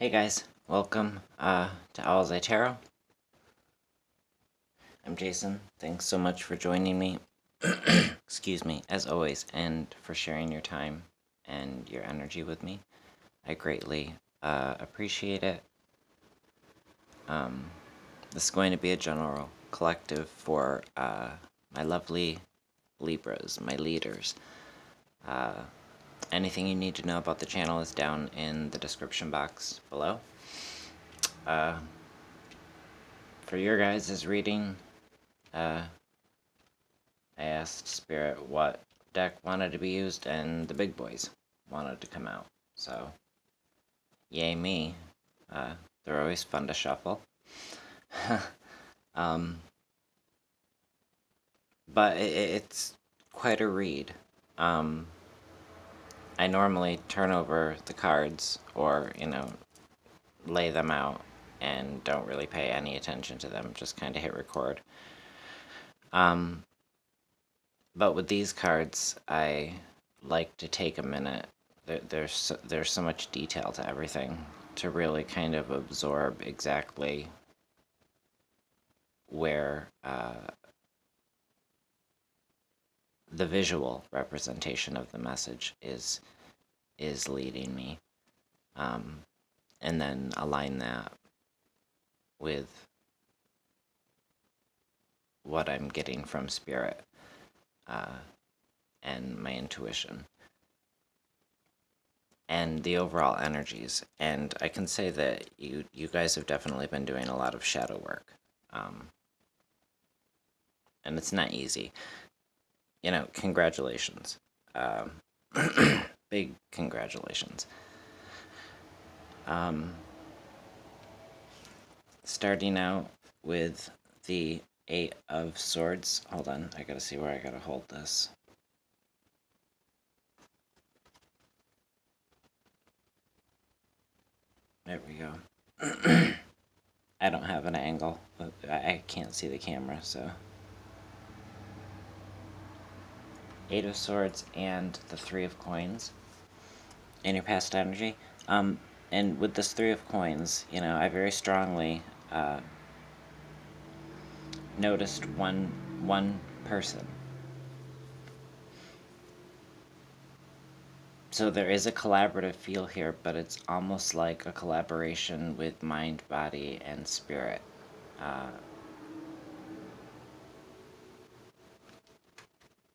Hey guys, welcome to Owlets Tarot. I'm Jason. Thanks so much for joining me. Excuse me, as always, and for sharing your time and your energy with me. I greatly appreciate it. This is going to be a general collective for my lovely Libras, my leaders. Anything you need to know about the channel is down in the description box below. For your guys' reading, I asked Spirit what deck wanted to be used, and the big boys wanted to come out. So, yay me. They're always fun to shuffle. But it's quite a read. I normally turn over the cards or, lay them out and don't really pay any attention to them, just kind of hit record. But with these cards, I like to take a minute. There's so much detail to everything to really kind of absorb exactly where the visual representation of the message is leading me, and then align that with what I'm getting from Spirit and my intuition and the overall energies. And I can say that you guys have definitely been doing a lot of shadow work, and it's not easy. Congratulations. Big congratulations. Starting out with the Eight of Swords. Hold on, I gotta see where I gotta hold this. There we go. I don't have an angle, but I can't see the camera, so. Eight of Swords and the Three of Coins in your past energy. And with this Three of Coins, I very strongly noticed one person. So there is a collaborative feel here, but it's almost like a collaboration with mind, body, and spirit.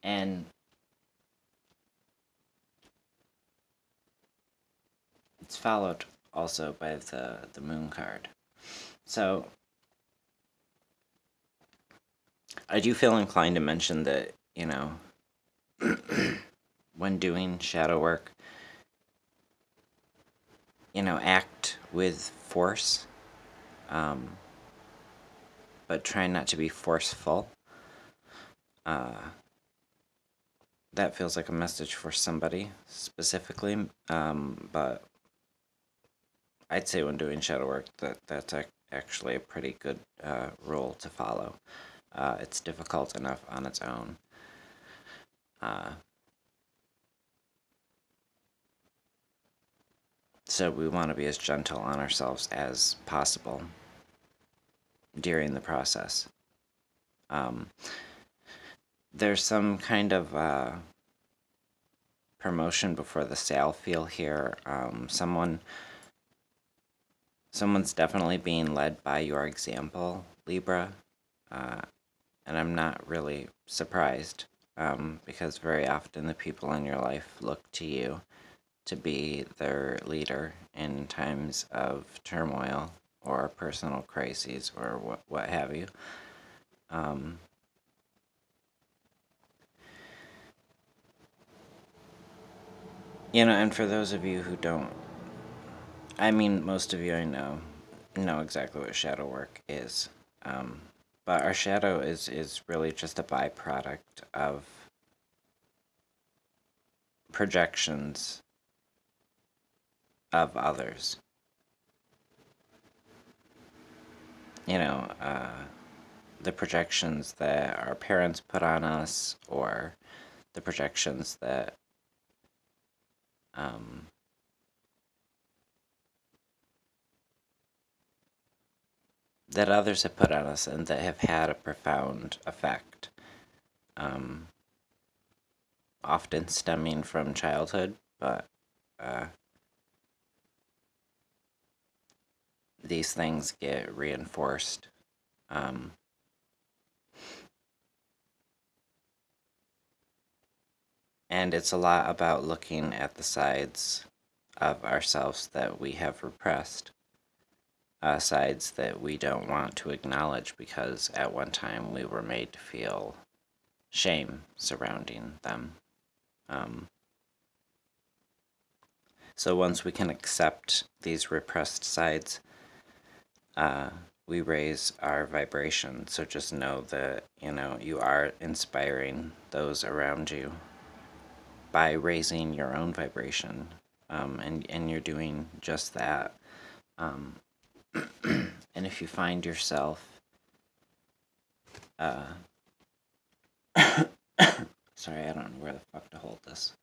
And it's followed also by the Moon card. So I do feel inclined to mention that, when doing shadow work, act with force, but try not to be forceful. That feels like a message for somebody specifically, but I'd say when doing shadow work that's actually a pretty good rule to follow. It's difficult enough on its own. So we want to be as gentle on ourselves as possible during the process. There's some kind of promotion before the sale feel here. Someone's definitely being led by your example, Libra, and I'm not really surprised, because very often the people in your life look to you to be their leader in times of turmoil or personal crises or what have you. And for those of you who don't, I mean, most of you I know exactly what shadow work is. But our shadow is really just a byproduct of projections of others. The projections that our parents put on us, or the projections that that others have put on us and that have had a profound effect, often stemming from childhood, but these things get reinforced. And it's a lot about looking at the sides of ourselves that we have repressed, sides that we don't want to acknowledge because at one time we were made to feel shame surrounding them. So once we can accept these repressed sides, we raise our vibration. So just know that, you are inspiring those around you by raising your own vibration. And you're doing just that. And if you find yourself sorry, I don't know where the fuck to hold this.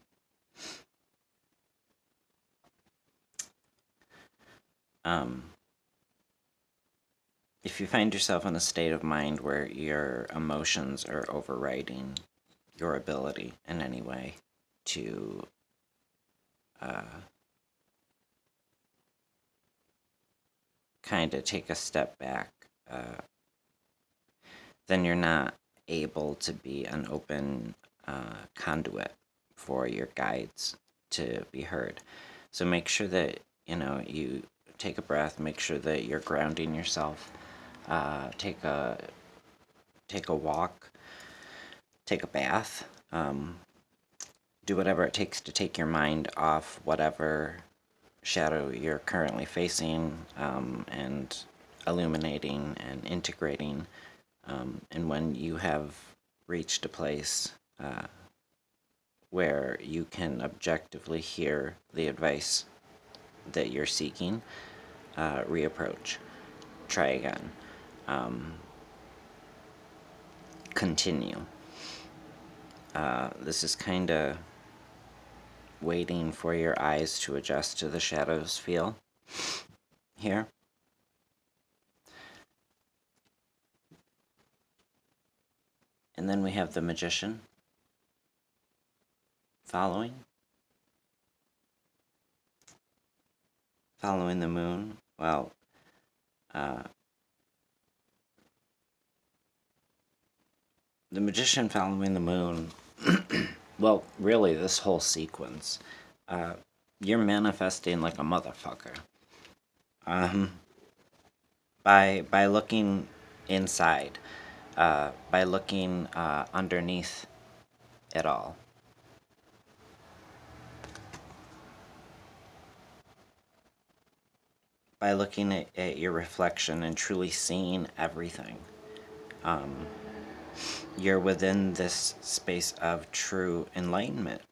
If you find yourself in a state of mind where your emotions are overriding your ability in any way to kind of take a step back, then you're not able to be an open conduit for your guides to be heard. So make sure that, you take a breath, make sure that you're grounding yourself, take a walk, take a bath, do whatever it takes to take your mind off whatever shadow you're currently facing, and illuminating and integrating. And when you have reached a place where you can objectively hear the advice that you're seeking, reapproach, try again, continue. This is kind of waiting for your eyes to adjust to the shadows feel here. And then we have the Magician following the moon. Well, the Magician following the moon, well, really this whole sequence, you're manifesting like a motherfucker. By looking inside, by looking underneath it all. By looking at your reflection and truly seeing everything. You're within this space of true enlightenment,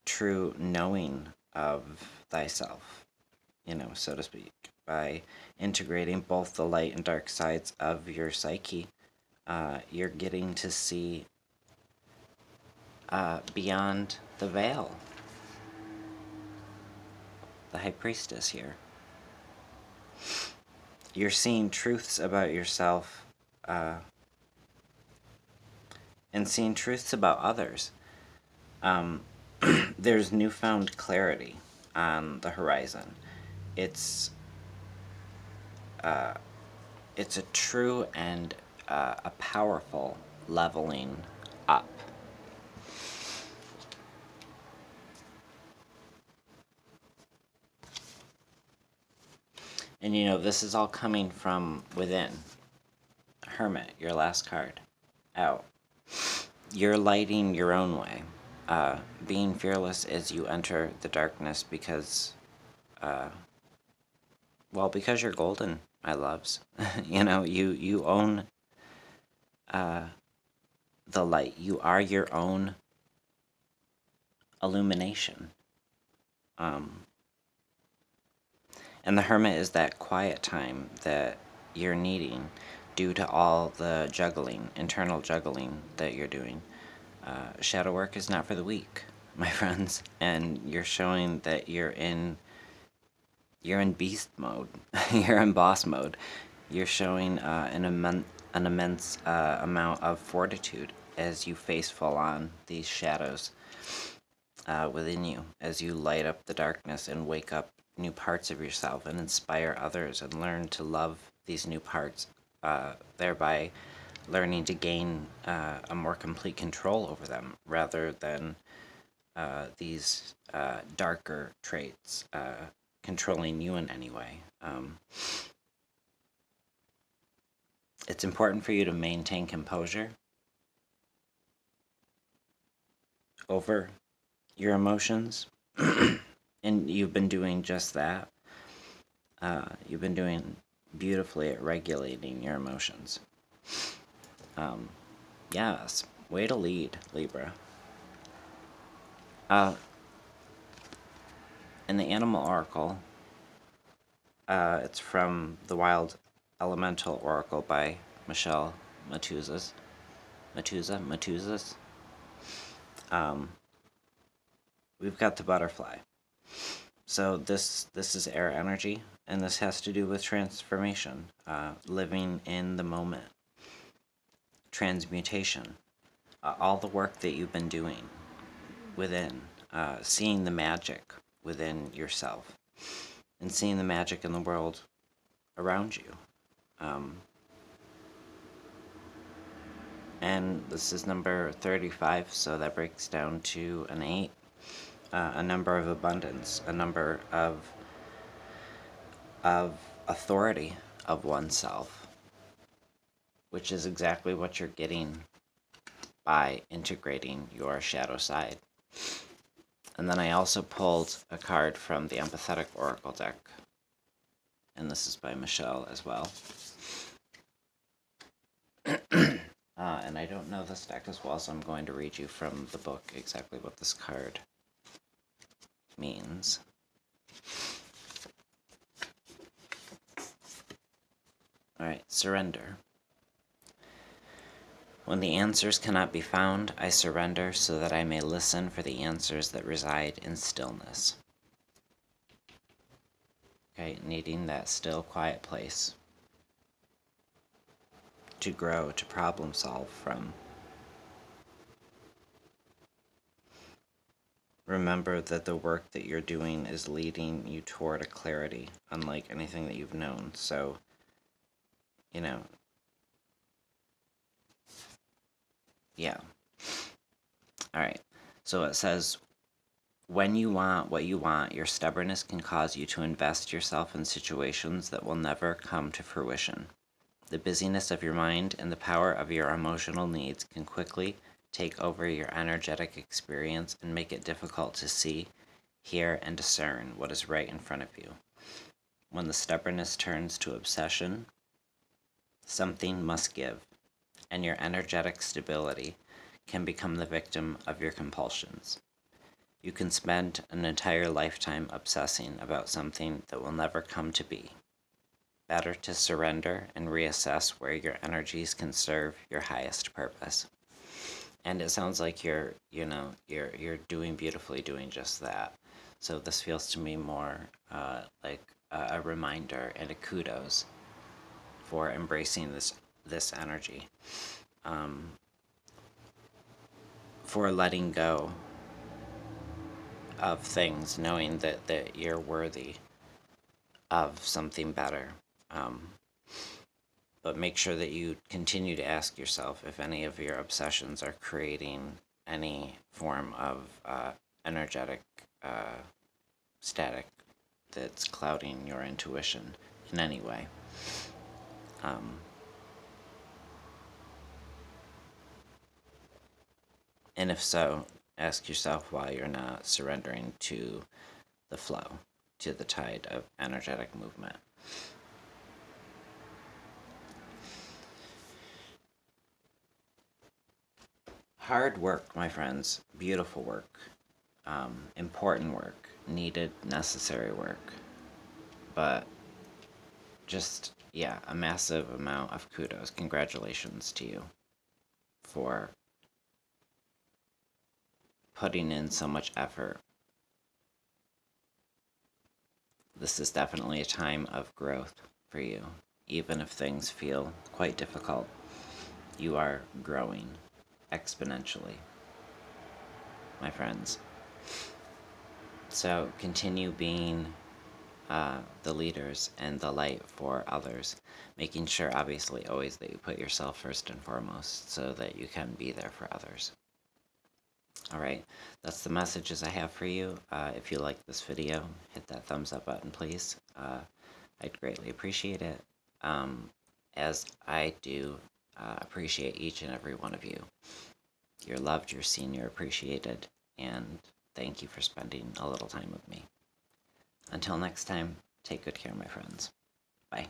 true knowing of thyself, so to speak. By integrating both the light and dark sides of your psyche, you're getting to see beyond the veil. The High Priestess here. You're seeing truths about yourself, and seeing truths about others. There's newfound clarity on the horizon. It's a true and a powerful leveling up. And this is all coming from within. Hermit, your last card, out. You're lighting your own way. Being fearless as you enter the darkness because you're golden, my loves. You own the light. You are your own illumination. And the Hermit is that quiet time that you're needing due to all the juggling, internal juggling that you're doing. Shadow work is not for the weak, my friends, and you're showing that you're in beast mode. You're in boss mode. You're showing an immense amount of fortitude as you face full on these shadows within you, as you light up the darkness and wake up new parts of yourself and inspire others and learn to love these new parts, thereby learning to gain a more complete control over them rather than these darker traits controlling you in any way. It's important for you to maintain composure over your emotions, and you've been doing just that. You've been doing beautifully at regulating your emotions. Yes, way to lead, Libra. In the Animal Oracle, it's from the Wild Elemental Oracle by Michelle Matuzas. Matuzas. We've got the butterfly. So this is air energy, and this has to do with transformation, living in the moment, transmutation, all the work that you've been doing within, seeing the magic within yourself, and seeing the magic in the world around you. And this is number 35, so that breaks down to an 8. A number of abundance, a number of authority of oneself, which is exactly what you're getting by integrating your shadow side. And then I also pulled a card from the Empathetic Oracle deck, and this is by Michelle as well. And I don't know this deck as well, so I'm going to read you from the book exactly what this card means. Alright, surrender. When the answers cannot be found, I surrender so that I may listen for the answers that reside in stillness. Okay, needing that still, quiet place to grow, to problem solve from. Remember that the work that you're doing is leading you toward a clarity unlike anything that you've known. So, yeah. Alright, so it says, when you want what you want, your stubbornness can cause you to invest yourself in situations that will never come to fruition. The busyness of your mind and the power of your emotional needs can quickly take over your energetic experience and make it difficult to see, hear, and discern what is right in front of you. When the stubbornness turns to obsession, something must give, and your energetic stability can become the victim of your compulsions. You can spend an entire lifetime obsessing about something that will never come to be. Better to surrender and reassess where your energies can serve your highest purpose. And it sounds like you're doing beautifully doing just that. So this feels to me more like a reminder and a kudos for embracing this energy, for letting go of things, knowing that you're worthy of something better. But make sure that you continue to ask yourself if any of your obsessions are creating any form of energetic static that's clouding your intuition in any way. And if so, ask yourself why you're not surrendering to the flow, to the tide of energetic movement. Hard work, my friends. Beautiful work. Important work. Needed, necessary work. But just, a massive amount of kudos. Congratulations to you for putting in so much effort. This is definitely a time of growth for you. even if things feel quite difficult, you are growing exponentially, my friends. So continue being the leaders and the light for others, making sure, obviously, always that you put yourself first and foremost so that you can be there for others. All right, that's the messages I have for you. If you like this video, hit that thumbs up button, please. I'd greatly appreciate it, as I do appreciate each and every one of you. You're loved, you're seen, you're appreciated, and thank you for spending a little time with me. Until next time, take good care, my friends. Bye.